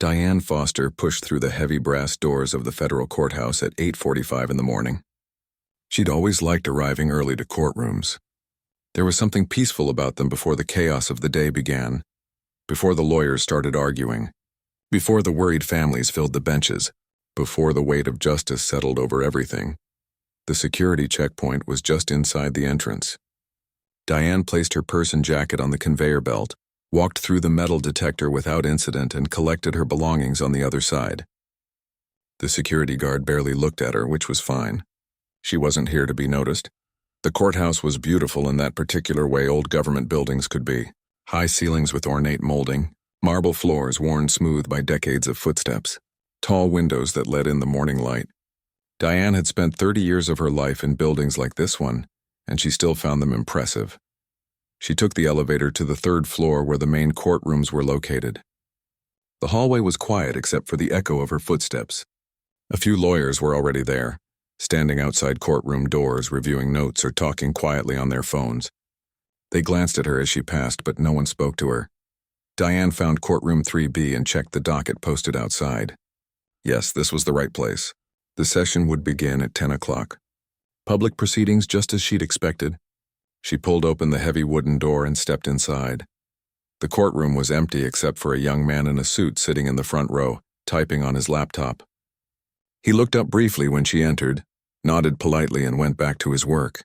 Diane Foster pushed through the heavy brass doors of the federal courthouse at 8:45 in the morning. She'd always liked arriving early to courtrooms. There was something peaceful about them before the chaos of the day began, before the lawyers started arguing, before the worried families filled the benches, before the weight of justice settled over everything. The security checkpoint was just inside the entrance. Diane placed her purse and jacket on the conveyor belt, walked through the metal detector without incident, and collected her belongings on the other side. The security guard barely looked at her, which was fine. She wasn't here to be noticed. The courthouse was beautiful in that particular way old government buildings could be. High ceilings with ornate molding, marble floors worn smooth by decades of footsteps, tall windows that let in the morning light. Diane had spent 30 years of her life in buildings like this one, and she still found them impressive. She took the elevator to the third floor where the main courtrooms were located. The hallway was quiet except for the echo of her footsteps. A few lawyers were already there, standing outside courtroom doors, reviewing notes or talking quietly on their phones. They glanced at her as she passed, but no one spoke to her. Diane found courtroom 3B and checked the docket posted outside. Yes, this was the right place. The session would begin at 10 o'clock. Public proceedings just as she'd expected. She pulled open the heavy wooden door and stepped inside. The courtroom was empty except for a young man in a suit sitting in the front row, typing on his laptop. He looked up briefly when she entered, nodded politely, and went back to his work.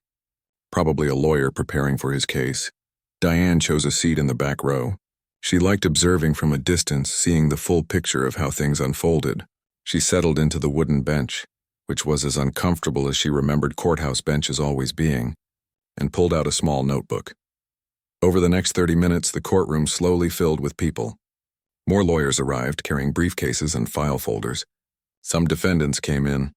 Probably a lawyer preparing for his case. Diane chose a seat in the back row. She liked observing from a distance, seeing the full picture of how things unfolded. She settled into the wooden bench, which was as uncomfortable as she remembered courthouse benches always being, and pulled out a small notebook. Over the next 30 minutes, the courtroom slowly filled with people. More lawyers arrived, carrying briefcases and file folders. Some defendants came in,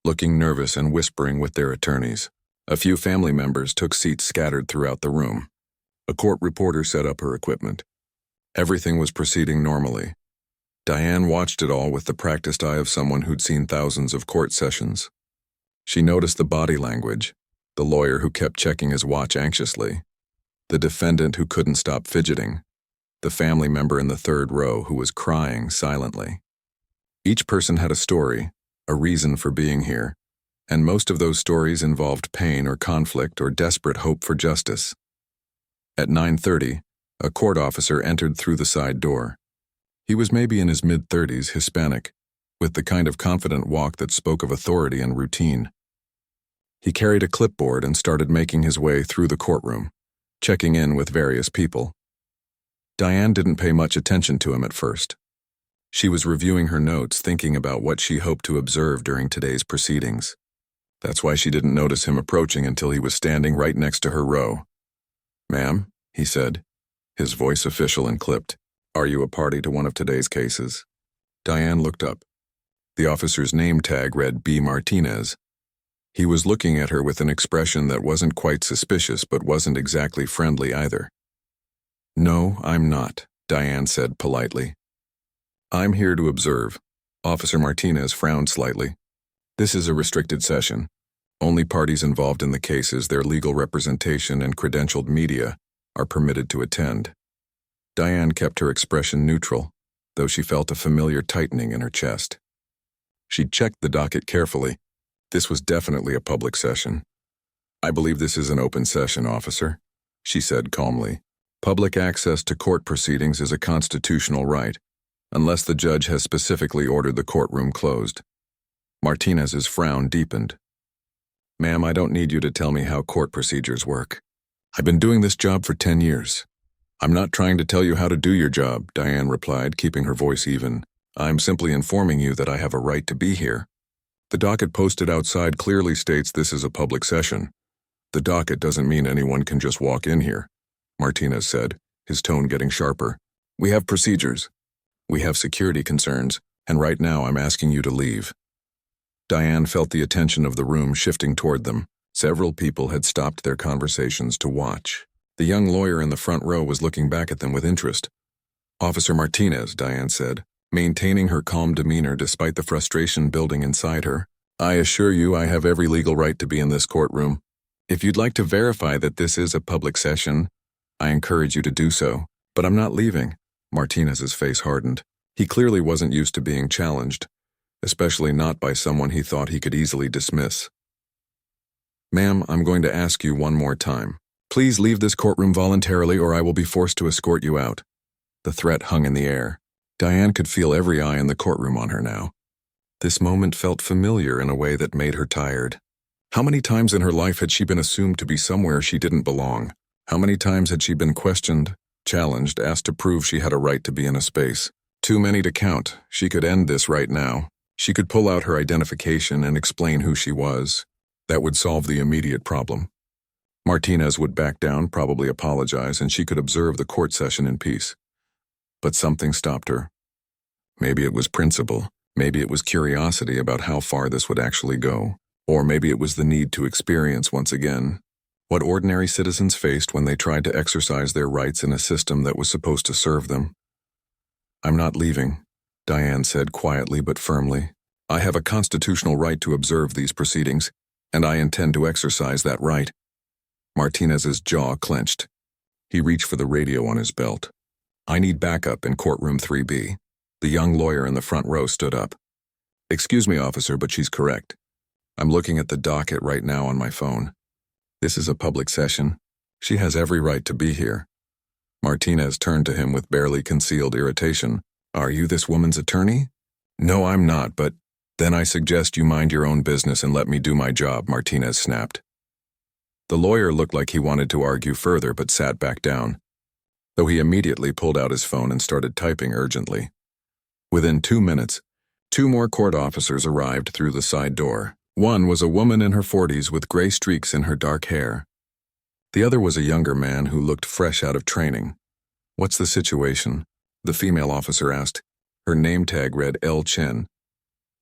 looking nervous and whispering with their attorneys. A few family members took seats scattered throughout the room. A court reporter set up her equipment. Everything was proceeding normally. Diane watched it all with the practiced eye of someone who'd seen thousands of court sessions. She noticed the body language, the lawyer who kept checking his watch anxiously, the defendant who couldn't stop fidgeting, the family member in the third row who was crying silently. Each person had a story, a reason for being here, and most of those stories involved pain or conflict or desperate hope for justice. At 9:30, a court officer entered through the side door. He was maybe in his mid-30s, Hispanic, with the kind of confident walk that spoke of authority and routine. He carried a clipboard and started making his way through the courtroom, checking in with various people. Diane didn't pay much attention to him at first. She was reviewing her notes, thinking about what she hoped to observe during today's proceedings. That's why she didn't notice him approaching until he was standing right next to her row. "Ma'am," he said, his voice official and clipped, "are you a party to one of today's cases?" Diane looked up. The officer's name tag read B. Martinez. He was looking at her with an expression that wasn't quite suspicious but wasn't exactly friendly either. "No, I'm not," Diane said politely. "I'm here to observe." Officer Martinez frowned slightly. "This is a restricted session. Only parties involved in the cases, their legal representation, and credentialed media are permitted to attend." Diane kept her expression neutral, though she felt a familiar tightening in her chest. She checked the docket carefully. This was definitely a public session. "I believe this is an open session, officer," she said calmly. "Public access to court proceedings is a constitutional right, unless the judge has specifically ordered the courtroom closed." Martinez's frown deepened. "Ma'am, I don't need you to tell me how court procedures work. I've been doing this job for 10 years. I'm not trying to tell you how to do your job," Diane replied, keeping her voice even. "I'm simply informing you that I have a right to be here. The docket posted outside clearly states this is a public session. The docket doesn't mean anyone can just walk in here," Martinez said, his tone getting sharper. "We have procedures. We have security concerns, and right now I'm asking you to leave." Diane felt the attention of the room shifting toward them. Several people had stopped their conversations to watch. The young lawyer in the front row was looking back at them with interest. "Officer Martinez," Diane said, maintaining her calm demeanor despite the frustration building inside her, "I assure you I have every legal right to be in this courtroom. If you'd like to verify that this is a public session, I encourage you to do so, but I'm not leaving." Martinez's face hardened. He clearly wasn't used to being challenged, especially not by someone he thought he could easily dismiss. "Ma'am, I'm going to ask you one more time. Please leave this courtroom voluntarily or I will be forced to escort you out." The threat hung in the air. Diane could feel every eye in the courtroom on her now. This moment felt familiar in a way that made her tired. How many times in her life had she been assumed to be somewhere she didn't belong? How many times had she been questioned, challenged, asked to prove she had a right to be in a space? Too many to count. She could end this right now. She could pull out her identification and explain who she was. That would solve the immediate problem. Martinez would back down, probably apologize, and she could observe the court session in peace. But something stopped her. Maybe it was principle. Maybe it was curiosity about how far this would actually go. Or maybe it was the need to experience once again what ordinary citizens faced when they tried to exercise their rights in a system that was supposed to serve them. "I'm not leaving," Diane said quietly but firmly. "I have a constitutional right to observe these proceedings, and I intend to exercise that right." Martinez's jaw clenched. He reached for the radio on his belt. "I need backup in courtroom 3B. The young lawyer in the front row stood up. "Excuse me, officer, but she's correct. I'm looking at the docket right now on my phone. This is a public session. She has every right to be here." Martinez turned to him with barely concealed irritation. "Are you this woman's attorney?" "No, I'm not, but—" "Then I suggest you mind your own business and let me do my job," Martinez snapped. The lawyer looked like he wanted to argue further but sat back down, though he immediately pulled out his phone and started typing urgently. Within 2 minutes, 2 more court officers arrived through the side door. One was a woman in her 40s with gray streaks in her dark hair. The other was a younger man who looked fresh out of training. "What's the situation?" the female officer asked. Her name tag read L. Chen.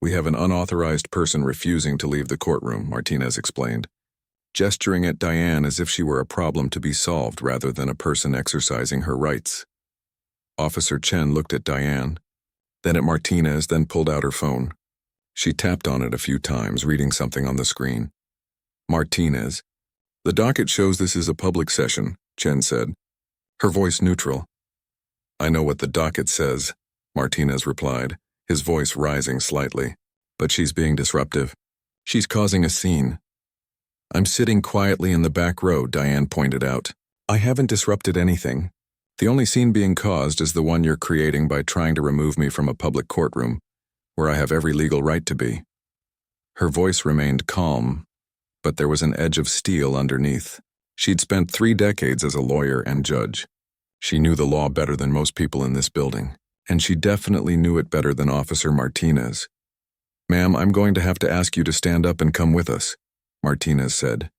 "We have an unauthorized person refusing to leave the courtroom," Martinez explained, gesturing at Diane as if she were a problem to be solved rather than a person exercising her rights. Officer Chen looked at Diane, then at Martinez, then pulled out her phone. She tapped on it a few times, reading something on the screen. "Martinez, the docket shows this is a public session," Chen said, her voice neutral. "I know what the docket says," Martinez replied, his voice rising slightly. "But she's being disruptive. She's causing a scene." "I'm sitting quietly in the back row," Diane pointed out. "I haven't disrupted anything. The only scene being caused is the one you're creating by trying to remove me from a public courtroom, where I have every legal right to be." Her voice remained calm, but there was an edge of steel underneath. She'd spent 3 decades as a lawyer and judge. She knew the law better than most people in this building, and she definitely knew it better than Officer Martinez. "Ma'am, I'm going to have to ask you to stand up and come with us," Martinez said,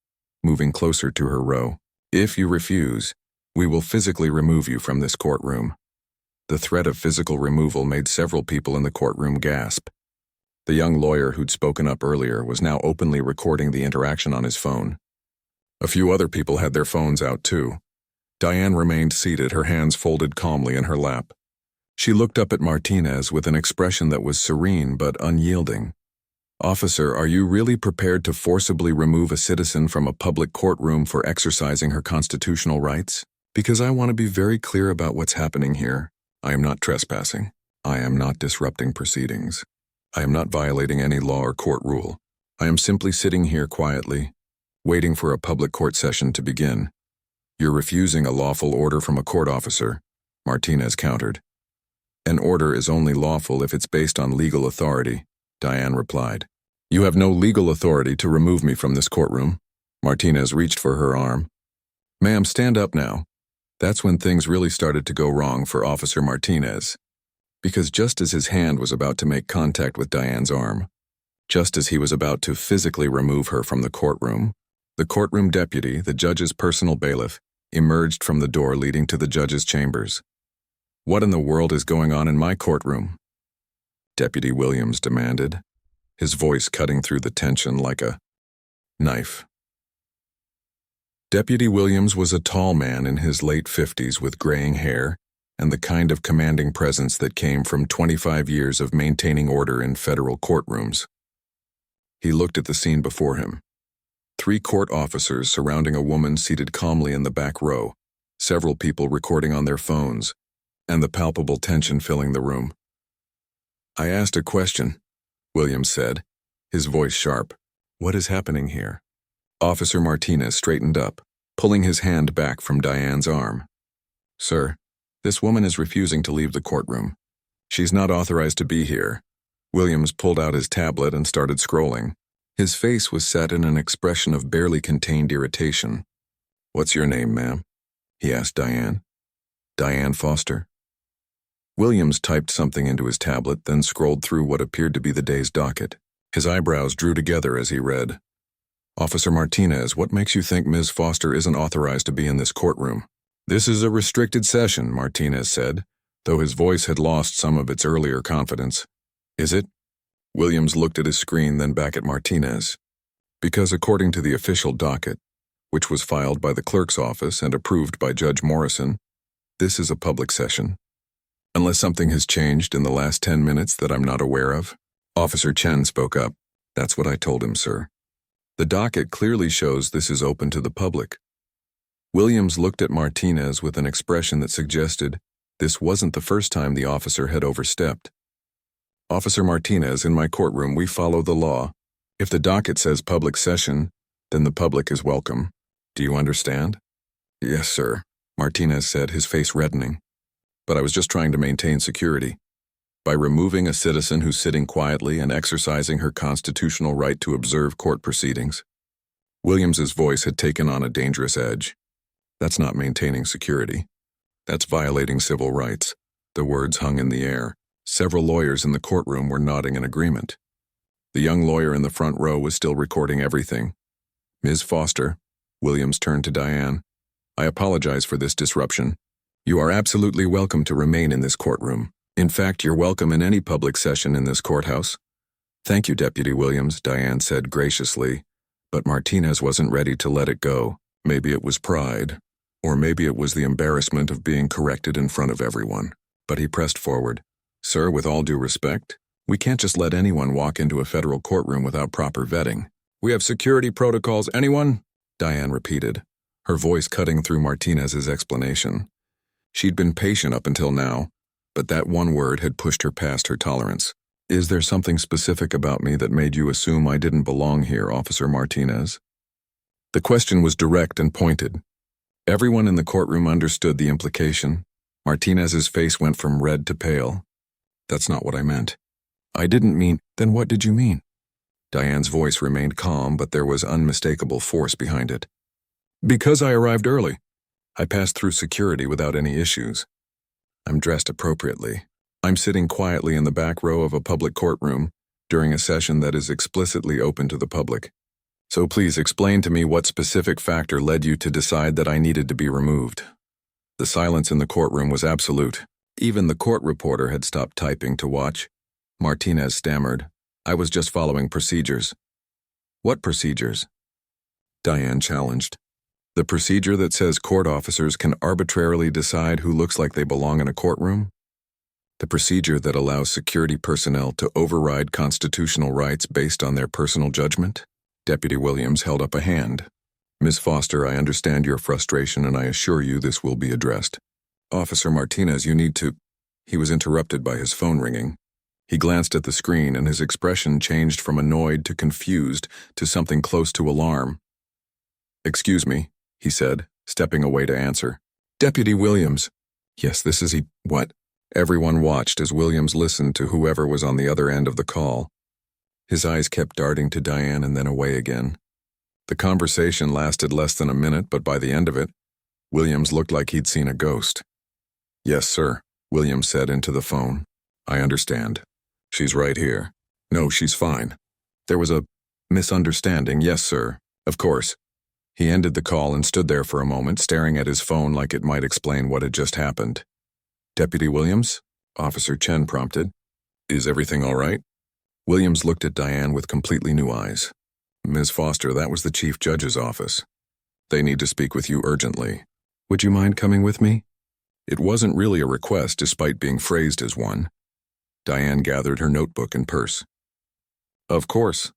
moving closer to her row. "If you refuse, we will physically remove you from this courtroom." The threat of physical removal made several people in the courtroom gasp. The young lawyer who'd spoken up earlier was now openly recording the interaction on his phone. A few other people had their phones out too. Diane remained seated, her hands folded calmly in her lap. She looked up at Martinez with an expression that was serene but unyielding. "Officer, are you really prepared to forcibly remove a citizen from a public courtroom for exercising her constitutional rights? Because I want to be very clear about what's happening here. I am not trespassing. I am not disrupting proceedings. I am not violating any law or court rule. I am simply sitting here quietly, waiting for a public court session to begin." "You're refusing a lawful order from a court officer," Martinez countered. "An order is only lawful if it's based on legal authority," Diane replied. "You have no legal authority to remove me from this courtroom." Martinez reached for her arm. "Ma'am, stand up now." That's when things really started to go wrong for Officer Martinez. Because just as his hand was about to make contact with Diane's arm, just as he was about to physically remove her from the courtroom deputy, the judge's personal bailiff, emerged from the door leading to the judge's chambers. "What in the world is going on in my courtroom?" Deputy Williams demanded, his voice cutting through the tension like a knife. Deputy Williams was a tall man in his late 50s with graying hair and the kind of commanding presence that came from 25 years of maintaining order in federal courtrooms. He looked at the scene before him. 3 court officers surrounding a woman seated calmly in the back row, several people recording on their phones, and the palpable tension filling the room. I asked a question, Williams said, his voice sharp. What is happening here? Officer Martinez straightened up, pulling his hand back from Diane's arm. Sir, this woman is refusing to leave the courtroom. She's not authorized to be here. Williams pulled out his tablet and started scrolling. His face was set in an expression of barely contained irritation. What's your name, ma'am? He asked Diane. Diane Foster. Williams typed something into his tablet, then scrolled through what appeared to be the day's docket. His eyebrows drew together as he read. Officer Martinez, what makes you think Ms. Foster isn't authorized to be in this courtroom? This is a restricted session, Martinez said, though his voice had lost some of its earlier confidence. Is it? Williams looked at his screen, then back at Martinez. Because according to the official docket, which was filed by the clerk's office and approved by Judge Morrison, this is a public session. Unless something has changed in the last 10 minutes that I'm not aware of. Officer Chen spoke up. That's what I told him, sir. The docket clearly shows this is open to the public. Williams looked at Martinez with an expression that suggested this wasn't the first time the officer had overstepped. Officer Martinez, in my courtroom, we follow the law. If the docket says public session, then the public is welcome. Do you understand? Yes, sir, Martinez said, his face reddening. But I was just trying to maintain security. By removing a citizen who's sitting quietly and exercising her constitutional right to observe court proceedings. Williams's voice had taken on a dangerous edge. That's not maintaining security. That's violating civil rights. The words hung in the air. Several lawyers in the courtroom were nodding in agreement. The young lawyer in the front row was still recording everything. Ms. Foster, Williams turned to Diane. I apologize for this disruption. You are absolutely welcome to remain in this courtroom. In fact, you're welcome in any public session in this courthouse. Thank you, Deputy Williams, Diane said graciously, but Martinez wasn't ready to let it go. Maybe it was pride, or maybe it was the embarrassment of being corrected in front of everyone. But he pressed forward. Sir, with all due respect, we can't just let anyone walk into a federal courtroom without proper vetting. We have security protocols. Anyone? Diane repeated, her voice cutting through Martinez's explanation. She'd been patient up until now, but that one word had pushed her past her tolerance. Is there something specific about me that made you assume I didn't belong here, Officer Martinez? The question was direct and pointed. Everyone in the courtroom understood the implication. Martinez's face went from red to pale. That's not what I meant. I didn't mean, then what did you mean? Diane's voice remained calm, but there was unmistakable force behind it. Because I arrived early. I passed through security without any issues. I'm dressed appropriately. I'm sitting quietly in the back row of a public courtroom during a session that is explicitly open to the public. So please explain to me what specific factor led you to decide that I needed to be removed. The silence in the courtroom was absolute. Even the court reporter had stopped typing to watch. Martinez stammered. I was just following procedures. What procedures? Diane challenged. The procedure that says court officers can arbitrarily decide who looks like they belong in a courtroom? The procedure that allows security personnel to override constitutional rights based on their personal judgment? Deputy Williams held up a hand. Ms. Foster, I understand your frustration and I assure you this will be addressed. Officer Martinez, you need to... He was interrupted by his phone ringing. He glanced at the screen and his expression changed from annoyed to confused to something close to alarm. Excuse me, he said, stepping away to answer. Deputy Williams. Yes, this is he. What? Everyone watched as Williams listened to whoever was on the other end of the call. His eyes kept darting to Diane and then away again. The conversation lasted less than a minute, but by the end of it, Williams looked like he'd seen a ghost. Yes, sir, Williams said into the phone. I understand. She's right here. No, she's fine. There was a misunderstanding. Yes, sir. Of course. He ended the call and stood there for a moment, staring at his phone like it might explain what had just happened. Deputy Williams? Officer Chen prompted. Is everything all right? Williams looked at Diane with completely new eyes. Ms. Foster, that was the Chief Judge's office. They need to speak with you urgently. Would you mind coming with me? It wasn't really a request despite being phrased as one. Diane gathered her notebook and purse. Of course.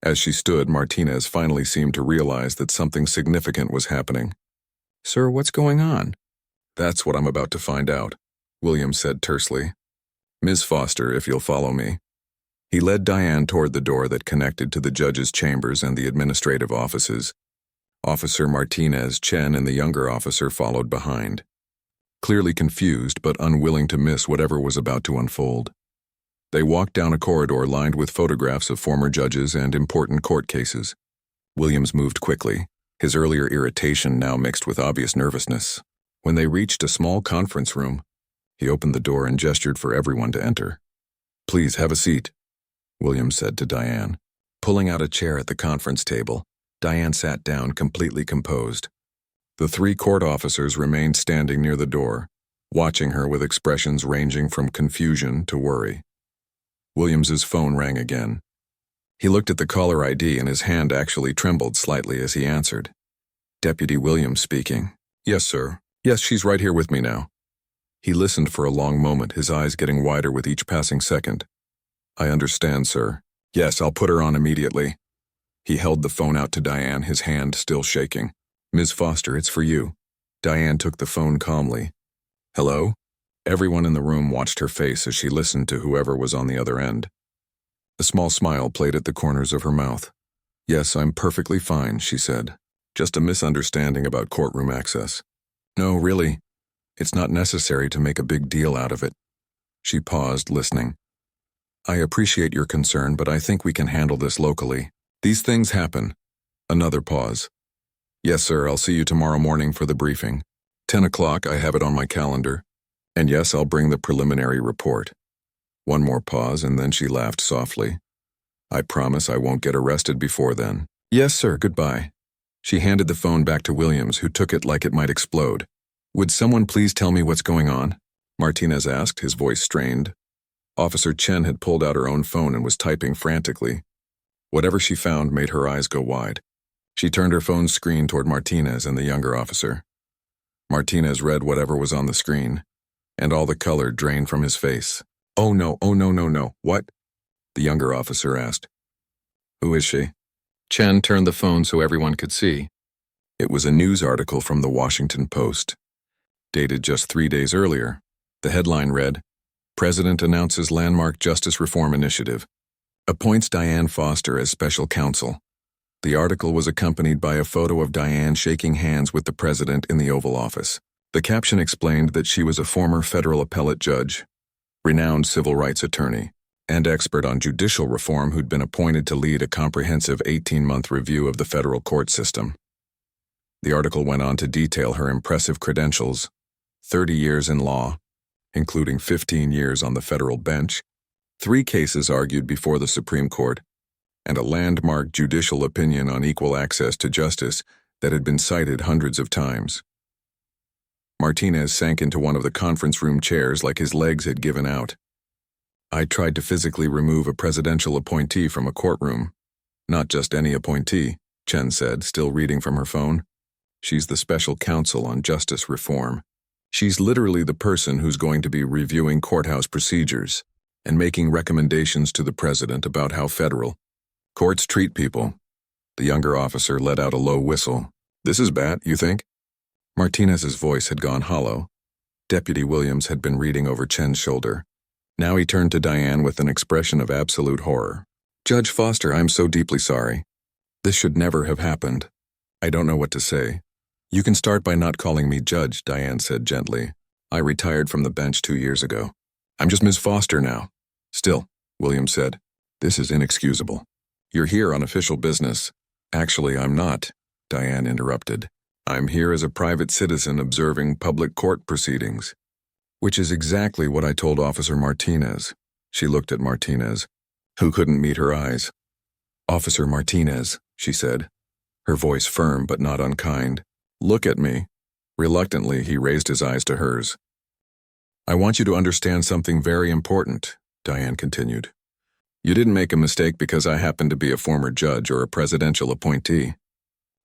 As she stood, Martinez finally seemed to realize that something significant was happening. Sir, what's going on? That's what I'm about to find out, Williams said tersely. Ms. Foster, if you'll follow me. He led Diane toward the door that connected to the judge's chambers and the administrative offices. Officer Martinez, Chen, and the younger officer followed behind, clearly confused but unwilling to miss whatever was about to unfold. They walked down a corridor lined with photographs of former judges and important court cases. Williams moved quickly, his earlier irritation now mixed with obvious nervousness. When they reached a small conference room, he opened the door and gestured for everyone to enter. "Please have a seat," Williams said to Diane. Pulling out a chair at the conference table, Diane sat down, completely composed. The 3 court officers remained standing near the door, watching her with expressions ranging from confusion to worry. Williams's phone rang again. He looked at the caller ID and his hand actually trembled slightly as he answered. Deputy Williams speaking. "Yes, sir. Yes, she's right here with me now." He listened for a long moment, his eyes getting wider with each passing second. "I understand, sir. Yes, I'll put her on immediately." He held the phone out to Diane, his hand still shaking. "Ms. Foster, it's for you." Diane took the phone calmly. "Hello?" Everyone in the room watched her face as she listened to whoever was on the other end. A small smile played at the corners of her mouth. "Yes, I'm perfectly fine," she said. "Just a misunderstanding about courtroom access." "No, really. It's not necessary to make a big deal out of it." She paused, listening. "I appreciate your concern, but I think we can handle this locally. These things happen." Another pause. "Yes, sir, I'll see you tomorrow morning for the briefing. 10 o'clock, I have it on my calendar. And yes, I'll bring the preliminary report." One more pause, and then she laughed softly. "I promise I won't get arrested before then." "Yes, sir, goodbye." She handed the phone back to Williams, who took it like it might explode. "Would someone please tell me what's going on?" Martinez asked, his voice strained. Officer Chen had pulled out her own phone and was typing frantically. Whatever she found made her eyes go wide. She turned her phone's screen toward Martinez and the younger officer. Martinez read whatever was on the screen, and all the color drained from his face. Oh no, no. What?" the younger officer asked. "Who is she?" Chen turned the phone so everyone could see. It was a news article from the Washington Post, dated just 3 days earlier. The headline read, "President announces landmark justice reform initiative. Appoints Diane Foster as special counsel." The article was accompanied by a photo of Diane shaking hands with the president in the Oval Office. The caption explained that she was a former federal appellate judge, renowned civil rights attorney, and expert on judicial reform who'd been appointed to lead a comprehensive 18-month review of the federal court system. The article went on to detail her impressive credentials: 30 years in law, including 15 years on the federal bench, 3 cases argued before the Supreme Court, and a landmark judicial opinion on equal access to justice that had been cited hundreds of times. Martinez sank into one of the conference room chairs like his legs had given out. "I tried to physically remove a presidential appointee from a courtroom. Not just any appointee," Chen said, still reading from her phone. "She's the special counsel on justice reform. She's literally the person who's going to be reviewing courthouse procedures and making recommendations to the president about how federal courts treat people." The younger officer let out a low whistle. "This is bad, you think?" Martinez's voice had gone hollow. Deputy Williams had been reading over Chen's shoulder. Now he turned to Diane with an expression of absolute horror. "Judge Foster, I'm so deeply sorry. This should never have happened. I don't know what to say." "You can start by not calling me Judge," Diane said gently. "I retired from the bench 2 years ago. I'm just Ms. Foster now." "Still," Williams said, "this is inexcusable. You're here on official business." "Actually, I'm not," Diane interrupted. "I'm here as a private citizen observing public court proceedings." Which is exactly what I told Officer Martinez. She looked at Martinez, who couldn't meet her eyes. "Officer Martinez," she said, her voice firm but not unkind. "Look at me." Reluctantly, he raised his eyes to hers. "I want you to understand something very important," Diane continued. "You didn't make a mistake because I happen to be a former judge or a presidential appointee.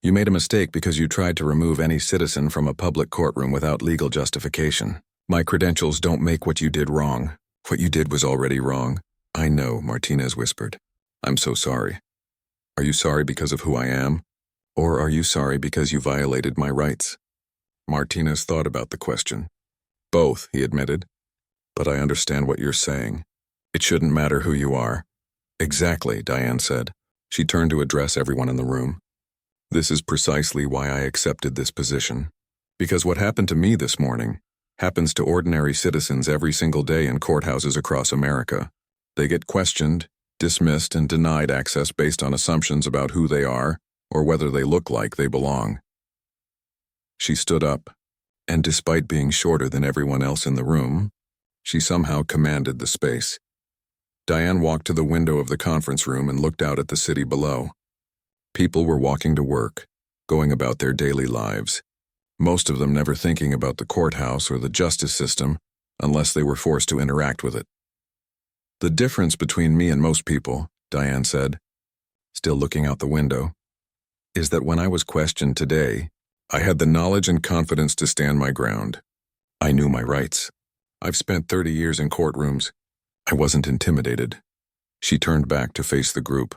You made a mistake because you tried to remove any citizen from a public courtroom without legal justification. My credentials don't make what you did wrong. What you did was already wrong." "I know," Martinez whispered. "I'm so sorry." "Are you sorry because of who I am? Or are you sorry because you violated my rights?" Martinez thought about the question. "Both," he admitted. But I understand what you're saying. It shouldn't matter who you are. Exactly, Diane said. She turned to address everyone in the room. This is precisely why I accepted this position. Because what happened to me this morning happens to ordinary citizens every single day in courthouses across America. They get questioned, dismissed, and denied access based on assumptions about who they are or whether they look like they belong. She stood up, and despite being shorter than everyone else in the room, she somehow commanded the space. Diane walked to the window of the conference room and looked out at the city below. People were walking to work, going about their daily lives, most of them never thinking about the courthouse or the justice system unless they were forced to interact with it. The difference between me and most people, Diane said, still looking out the window, is that when I was questioned today, I had the knowledge and confidence to stand my ground. I knew my rights. I've spent 30 years in courtrooms. I wasn't intimidated. She turned back to face the group.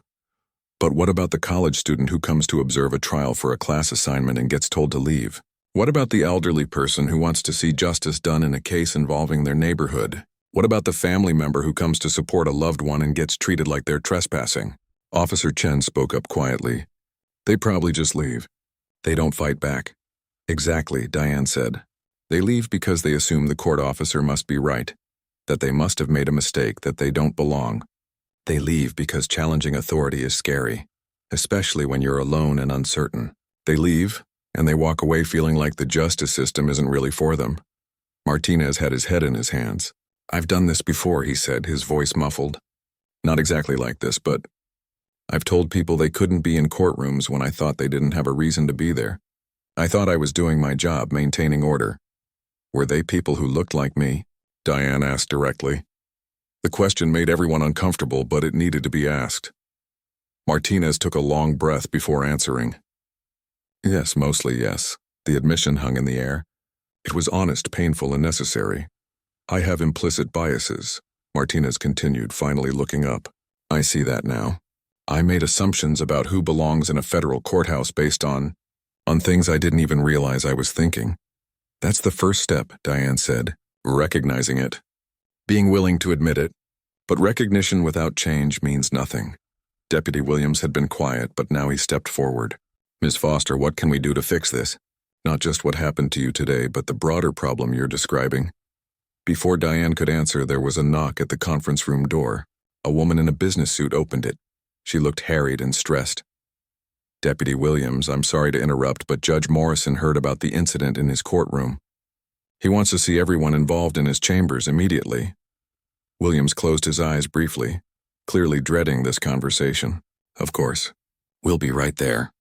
But what about the college student who comes to observe a trial for a class assignment and gets told to leave? What about the elderly person who wants to see justice done in a case involving their neighborhood? What about the family member who comes to support a loved one and gets treated like they're trespassing? Officer Chen spoke up quietly. They probably just leave. They don't fight back. Exactly, Diane said. They leave because they assume the court officer must be right, that they must have made a mistake, that they don't belong. They leave because challenging authority is scary, especially when you're alone and uncertain. They leave, and they walk away feeling like the justice system isn't really for them. Martinez had his head in his hands. I've done this before, he said, his voice muffled. Not exactly like this, but I've told people they couldn't be in courtrooms when I thought they didn't have a reason to be there. I thought I was doing my job, maintaining order. Were they people who looked like me? Diane asked directly. The question made everyone uncomfortable, but it needed to be asked. Martinez took a long breath before answering. Yes, mostly yes. The admission hung in the air. It was honest, painful, and necessary. I have implicit biases, Martinez continued, finally looking up. I see that now. I made assumptions about who belongs in a federal courthouse based on things I didn't even realize I was thinking. That's the first step, Diane said, recognizing it. Being willing to admit it. But recognition without change means nothing. Deputy Williams had been quiet, but now he stepped forward. Ms. Foster, what can we do to fix this? Not just what happened to you today, but the broader problem you're describing. Before Diane could answer, there was a knock at the conference room door. A woman in a business suit opened it. She looked harried and stressed. Deputy Williams, I'm sorry to interrupt, but Judge Morrison heard about the incident in his courtroom. He wants to see everyone involved in his chambers immediately. Williams closed his eyes briefly, clearly dreading this conversation. Of course. We'll be right there.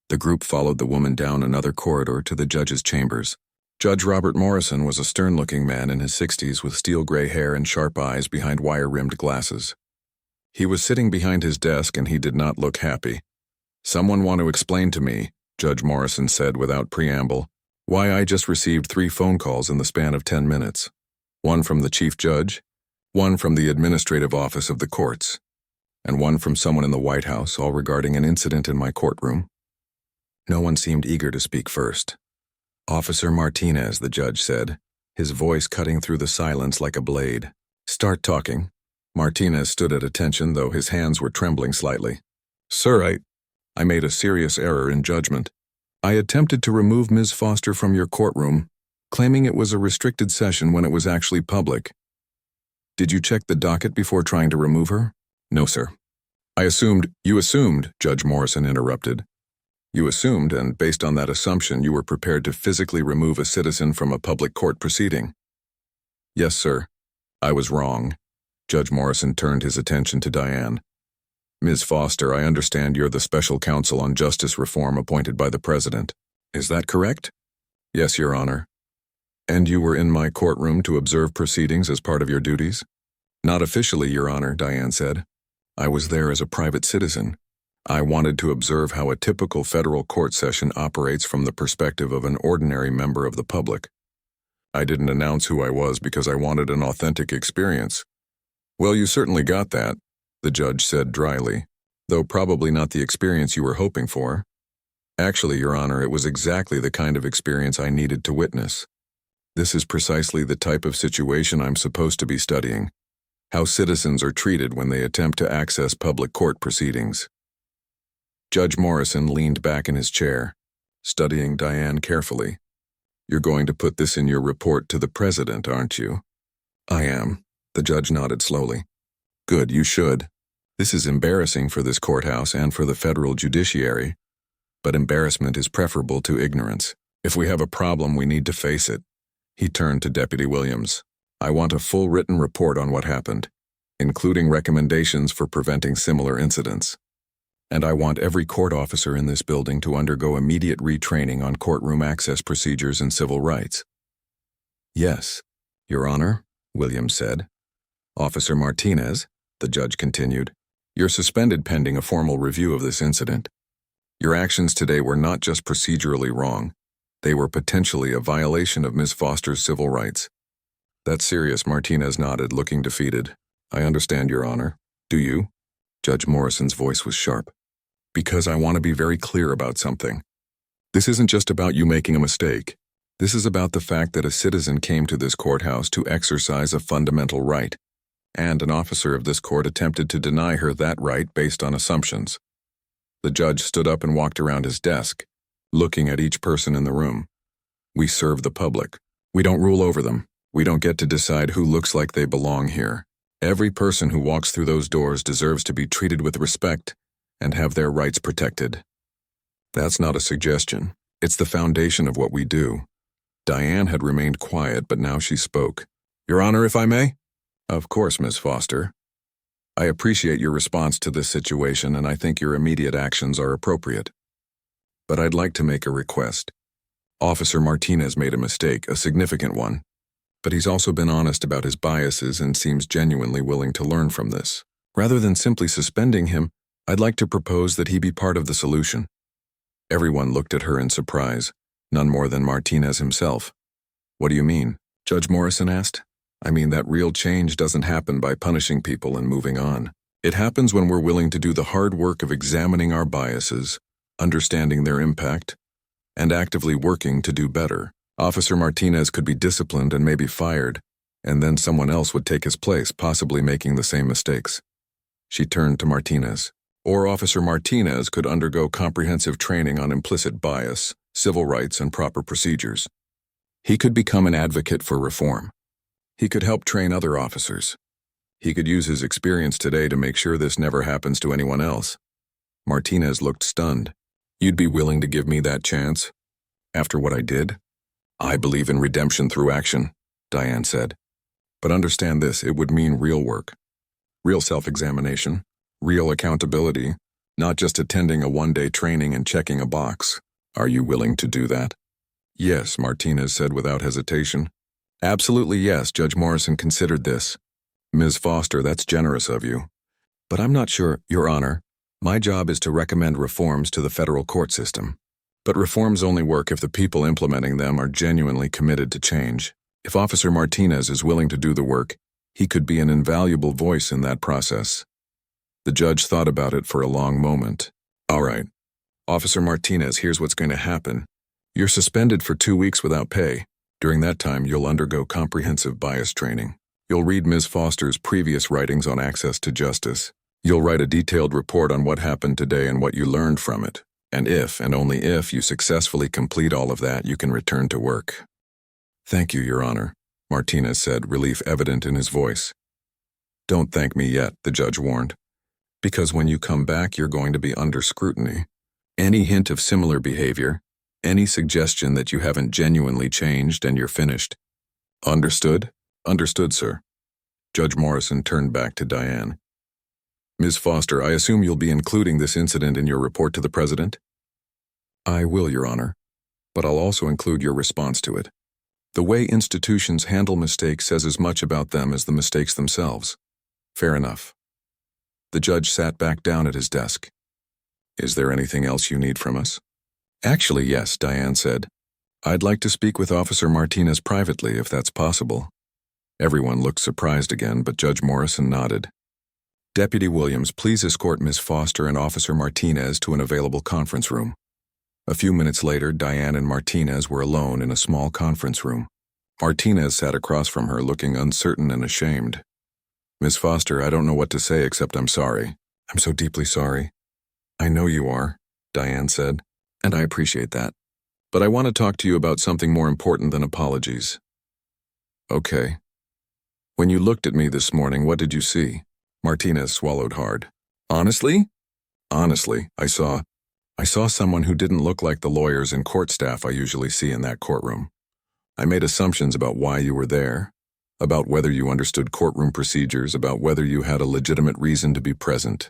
The group followed the woman down another corridor to the judge's chambers. Judge Robert Morrison was a stern-looking man in his 60s with steel-gray hair and sharp eyes behind wire-rimmed glasses. He was sitting behind his desk and he did not look happy. Someone want to explain to me, Judge Morrison said without preamble, why I just received 3 phone calls in the span of 10 minutes. One from the chief judge, one from the administrative office of the courts, and one from someone in the White House, all regarding an incident in my courtroom. No one seemed eager to speak first. Officer Martinez, the judge said, his voice cutting through the silence like a blade. Start talking. Martinez stood at attention, though his hands were trembling slightly. Sir, I made a serious error in judgment. I attempted to remove Ms. Foster from your courtroom, claiming it was a restricted session when it was actually public. Did you check the docket before trying to remove her? No, sir. You assumed, Judge Morrison interrupted. You assumed, and based on that assumption, you were prepared to physically remove a citizen from a public court proceeding. Yes, sir. I was wrong. Judge Morrison turned his attention to Diane. Ms. Foster, I understand you're the special counsel on justice reform appointed by the president. Is that correct? Yes, Your Honor. And you were in my courtroom to observe proceedings as part of your duties? Not officially, Your Honor, Diane said. I was there as a private citizen. I wanted to observe how a typical federal court session operates from the perspective of an ordinary member of the public. I didn't announce who I was because I wanted an authentic experience. Well, you certainly got that, the judge said dryly, though probably not the experience you were hoping for. Actually, Your Honor, it was exactly the kind of experience I needed to witness. This is precisely the type of situation I'm supposed to be studying. How citizens are treated when they attempt to access public court proceedings. Judge Morrison leaned back in his chair, studying Diane carefully. You're going to put this in your report to the president, aren't you? I am. The judge nodded slowly. Good, you should. This is embarrassing for this courthouse and for the federal judiciary, but embarrassment is preferable to ignorance. If we have a problem, we need to face it. He turned to Deputy Williams. I want a full written report on what happened, including recommendations for preventing similar incidents. And I want every court officer in this building to undergo immediate retraining on courtroom access procedures and civil rights. Yes, Your Honor, Williams said. Officer Martinez, the judge continued, you're suspended pending a formal review of this incident. Your actions today were not just procedurally wrong, they were potentially a violation of Ms. Foster's civil rights. That's serious, Martinez nodded, looking defeated. I understand, Your Honor. Do you? Judge Morrison's voice was sharp. Because I want to be very clear about something. This isn't just about you making a mistake. This is about the fact that a citizen came to this courthouse to exercise a fundamental right, and an officer of this court attempted to deny her that right based on assumptions. The judge stood up and walked around his desk, looking at each person in the room. We serve the public. We don't rule over them. We don't get to decide who looks like they belong here. Every person who walks through those doors deserves to be treated with respect and have their rights protected. That's not a suggestion. It's the foundation of what we do. Diane had remained quiet, but now she spoke. Your Honor, if I may? Of course, Ms. Foster. I appreciate your response to this situation, and I think your immediate actions are appropriate. But I'd like to make a request. Officer Martinez made a mistake, a significant one. But he's also been honest about his biases and seems genuinely willing to learn from this. Rather than simply suspending him, I'd like to propose that he be part of the solution. Everyone looked at her in surprise, none more than Martinez himself. What do you mean? Judge Morrison asked. I mean that real change doesn't happen by punishing people and moving on. It happens when we're willing to do the hard work of examining our biases, understanding their impact, and actively working to do better. Officer Martinez could be disciplined and maybe fired, and then someone else would take his place, possibly making the same mistakes. She turned to Martinez. Or Officer Martinez could undergo comprehensive training on implicit bias, civil rights, and proper procedures. He could become an advocate for reform. He could help train other officers. He could use his experience today to make sure this never happens to anyone else. Martinez looked stunned. You'd be willing to give me that chance? After what I did? I believe in redemption through action, Diane said. But understand this, it would mean real work. Real self-examination. Real accountability, not just attending a one-day training and checking a box. Are you willing to do that? Yes, Martinez said without hesitation. Absolutely yes, Judge Morrison considered this. Ms. Foster, that's generous of you. But I'm not sure, Your Honor. My job is to recommend reforms to the federal court system. But reforms only work if the people implementing them are genuinely committed to change. If Officer Martinez is willing to do the work, he could be an invaluable voice in that process. The judge thought about it for a long moment. All right. Officer Martinez, here's what's going to happen. You're suspended for 2 weeks without pay. During that time, you'll undergo comprehensive bias training. You'll read Ms. Foster's previous writings on access to justice. You'll write a detailed report on what happened today and what you learned from it. And if, and only if, you successfully complete all of that, you can return to work. Thank you, Your Honor, Martinez said, relief evident in his voice. Don't thank me yet, the judge warned. Because when you come back, you're going to be under scrutiny. Any hint of similar behavior, any suggestion that you haven't genuinely changed and you're finished. Understood? Understood, sir. Judge Morrison turned back to Diane. Ms. Foster, I assume you'll be including this incident in your report to the President? I will, Your Honor, but I'll also include your response to it. The way institutions handle mistakes says as much about them as the mistakes themselves. Fair enough. The judge sat back down at his desk. Is there anything else you need from us? Actually, yes, Diane said. I'd like to speak with Officer Martinez privately, if that's possible. Everyone looked surprised again, but Judge Morrison nodded. Deputy Williams, please escort Ms. Foster and Officer Martinez to an available conference room. A few minutes later, Diane and Martinez were alone in a small conference room. Martinez sat across from her, looking uncertain and ashamed. "Miss Foster, I don't know what to say except I'm sorry." "I'm so deeply sorry." "I know you are," Diane said, "and I appreciate that. But I want to talk to you about something more important than apologies." "Okay. When you looked at me this morning, what did you see?" Martinez swallowed hard. "Honestly?" "Honestly, I saw someone who didn't look like the lawyers and court staff I usually see in that courtroom. I made assumptions about why you were there, about whether you understood courtroom procedures, about whether you had a legitimate reason to be present.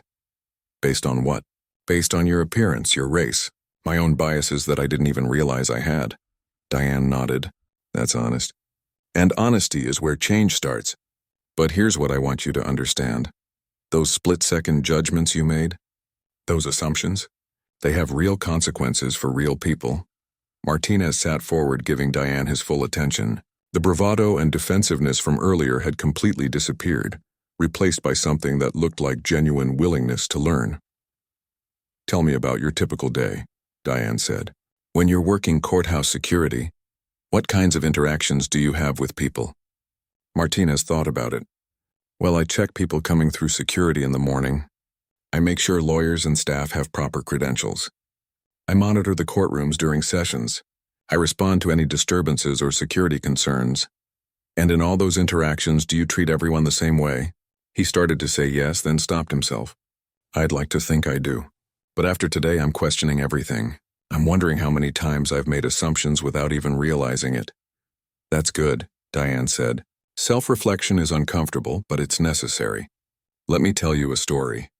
Based on what? Based on your appearance, your race, my own biases that I didn't even realize I had." Diane nodded. "That's honest. And honesty is where change starts. But here's what I want you to understand. Those split-second judgments you made, those assumptions, they have real consequences for real people." Martinez sat forward, giving Diane his full attention. The bravado and defensiveness from earlier had completely disappeared, replaced by something that looked like genuine willingness to learn. "Tell me about your typical day," Diane said. "When you're working courthouse security, what kinds of interactions do you have with people?" Martinez thought about it. "Well, I check people coming through security in the morning. I make sure lawyers and staff have proper credentials. I monitor the courtrooms during sessions. I respond to any disturbances or security concerns. And in all those interactions, do you treat everyone the same way?" He started to say yes, then stopped himself. "I'd like to think I do. But after today, I'm questioning everything. I'm wondering how many times I've made assumptions without even realizing it." "That's good," Diane said. "Self-reflection is uncomfortable, but it's necessary. Let me tell you a story.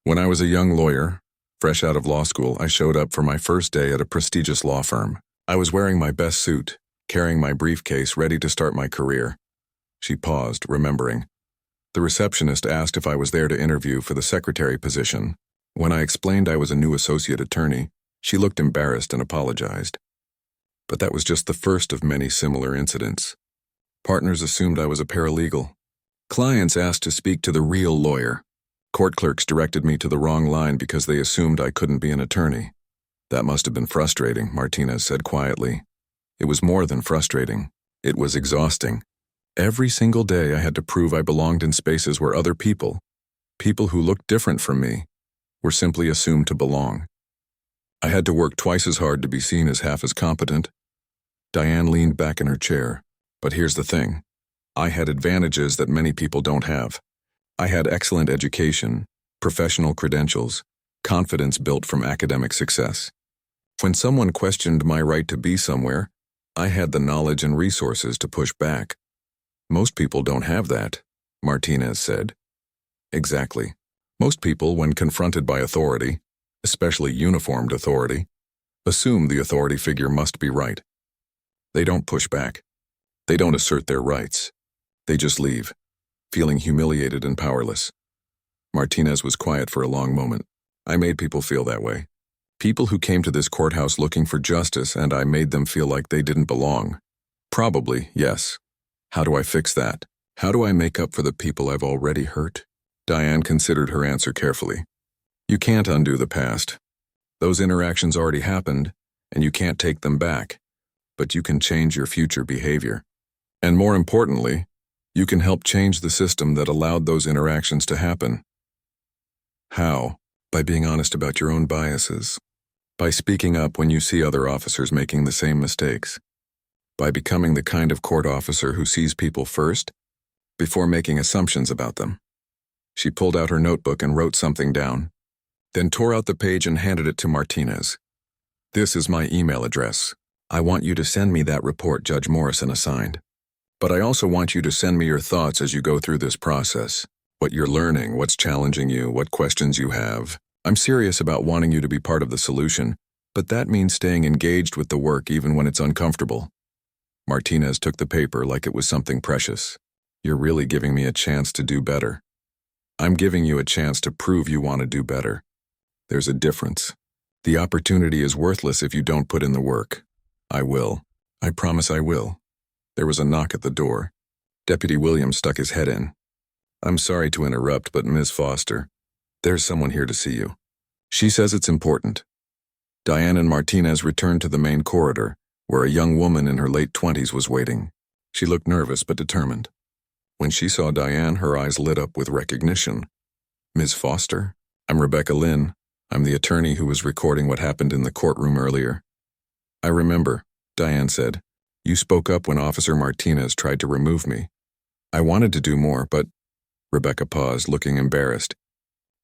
When I was a young lawyer, fresh out of law school, I showed up for my first day at a prestigious law firm. I was wearing my best suit, carrying my briefcase, ready to start my career." She paused, remembering. "The receptionist asked if I was there to interview for the secretary position. When I explained I was a new associate attorney, she looked embarrassed and apologized. But that was just the first of many similar incidents. Partners assumed I was a paralegal. Clients asked to speak to the real lawyer. Court clerks directed me to the wrong line because they assumed I couldn't be an attorney." "That must have been frustrating," Martinez said quietly. "It was more than frustrating. It was exhausting. Every single day I had to prove I belonged in spaces where other people who looked different from me, were simply assumed to belong. I had to work twice as hard to be seen as half as competent." Diane leaned back in her chair. "But here's the thing. I had advantages that many people don't have. I had excellent education, professional credentials, confidence built from academic success. When someone questioned my right to be somewhere, I had the knowledge and resources to push back. Most people don't have that," Martinez said. "Exactly. Most people, when confronted by authority, especially uniformed authority, assume the authority figure must be right. They don't push back. They don't assert their rights. They just leave, feeling humiliated and powerless." Martinez was quiet for a long moment. "I made people feel that way. People who came to this courthouse looking for justice, and I made them feel like they didn't belong." "Probably, yes. How do I fix that? How do I make up for the people I've already hurt?" Diane considered her answer carefully. "You can't undo the past. Those interactions already happened, and you can't take them back. But you can change your future behavior. And more importantly, you can help change the system that allowed those interactions to happen." "How?" "By being honest about your own biases. By speaking up when you see other officers making the same mistakes. By becoming the kind of court officer who sees people first, before making assumptions about them." She pulled out her notebook and wrote something down, then tore out the page and handed it to Martinez. "This is my email address. I want you to send me that report Judge Morrison assigned. But I also want you to send me your thoughts as you go through this process. What you're learning, what's challenging you, what questions you have. I'm serious about wanting you to be part of the solution, but that means staying engaged with the work even when it's uncomfortable." Martinez took the paper like it was something precious. "You're really giving me a chance to do better. I'm giving you a chance to prove you want to do better. There's a difference. The opportunity is worthless if you don't put in the work. I will. I promise I will." There was a knock at the door. Deputy Williams stuck his head in. "I'm sorry to interrupt, but Ms. Foster, there's someone here to see you. She says it's important." Diane and Martinez returned to the main corridor, where a young woman in her late 20s was waiting. She looked nervous but determined. When she saw Diane, her eyes lit up with recognition. Ms. Foster? I'm Rebecca Lynn. I'm the attorney who was recording what happened in the courtroom earlier. I remember, Diane said. You spoke up when Officer Martinez tried to remove me. I wanted to do more, but... Rebecca paused, looking embarrassed.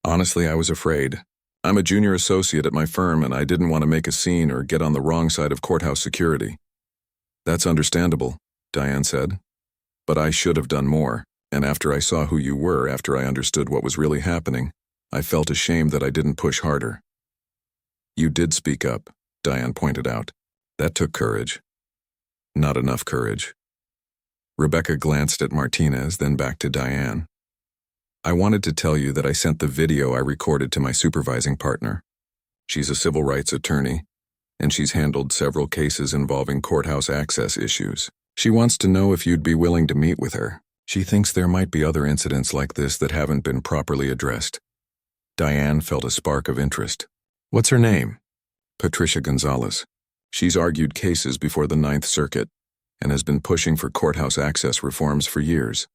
Honestly, I was afraid. I'm a junior associate at my firm, and I didn't want to make a scene or get on the wrong side of courthouse security. That's understandable, Diane said. But I should have done more, and after I saw who you were, after I understood what was really happening, I felt ashamed that I didn't push harder. You did speak up, Diane pointed out. That took courage. Not enough courage. Rebecca glanced at Martinez, then back to Diane. I wanted to tell you that I sent the video I recorded to my supervising partner. She's a civil rights attorney, and she's handled several cases involving courthouse access issues. She wants to know if you'd be willing to meet with her. She thinks there might be other incidents like this that haven't been properly addressed. Diane felt a spark of interest. What's her name? Patricia Gonzalez. She's argued cases before the Ninth Circuit and has been pushing for courthouse access reforms for years.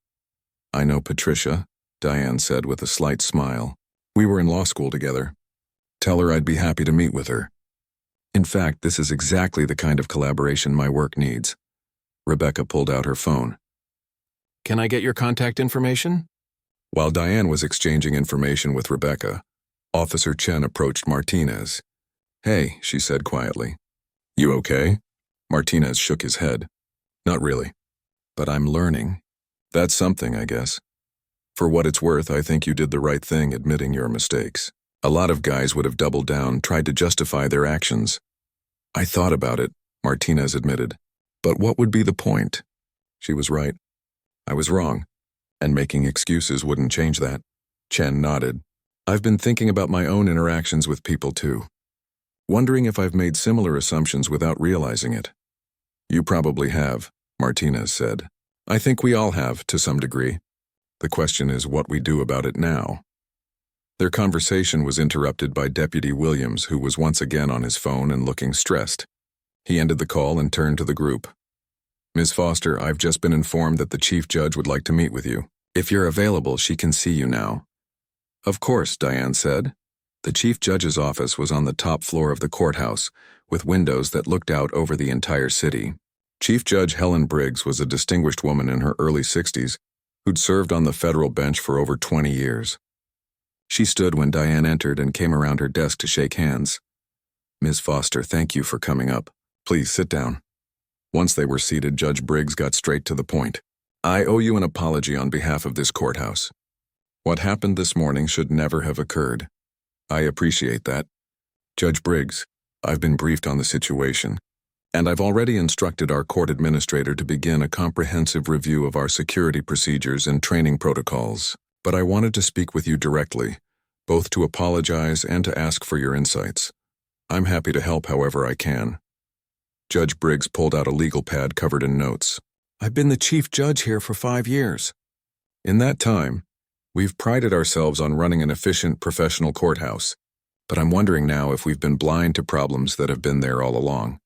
I know Patricia, Diane said with a slight smile. We were in law school together. Tell her I'd be happy to meet with her. In fact, this is exactly the kind of collaboration my work needs. Rebecca pulled out her phone. Can I get your contact information? While Diane was exchanging information with Rebecca, Officer Chen approached Martinez. Hey, she said quietly. You okay? Martinez shook his head. Not really. But I'm learning. That's something, I guess. For what it's worth, I think you did the right thing admitting your mistakes. A lot of guys would have doubled down, tried to justify their actions. I thought about it, Martinez admitted. But what would be the point? She was right. I was wrong. And making excuses wouldn't change that. Chen nodded. I've been thinking about my own interactions with people too. Wondering if I've made similar assumptions without realizing it. You probably have, Martinez said. I think we all have, to some degree. The question is what we do about it now. Their conversation was interrupted by Deputy Williams, who was once again on his phone and looking stressed. He ended the call and turned to the group. Ms. Foster, I've just been informed that the Chief Judge would like to meet with you. If you're available, she can see you now. Of course, Diane said. The Chief Judge's office was on the top floor of the courthouse, with windows that looked out over the entire city. Chief Judge Helen Briggs was a distinguished woman in her early 60s who'd served on the federal bench for over 20 years. She stood when Diane entered and came around her desk to shake hands. Ms. Foster, thank you for coming up. Please sit down. Once they were seated, Judge Briggs got straight to the point. I owe you an apology on behalf of this courthouse. What happened this morning should never have occurred. I appreciate that. Judge Briggs, I've been briefed on the situation, and I've already instructed our court administrator to begin a comprehensive review of our security procedures and training protocols. But I wanted to speak with you directly, both to apologize and to ask for your insights. I'm happy to help however I can. Judge Briggs pulled out a legal pad covered in notes. I've been the chief judge here for 5 years. In that time, we've prided ourselves on running an efficient, professional courthouse, but I'm wondering now if we've been blind to problems that have been there all along.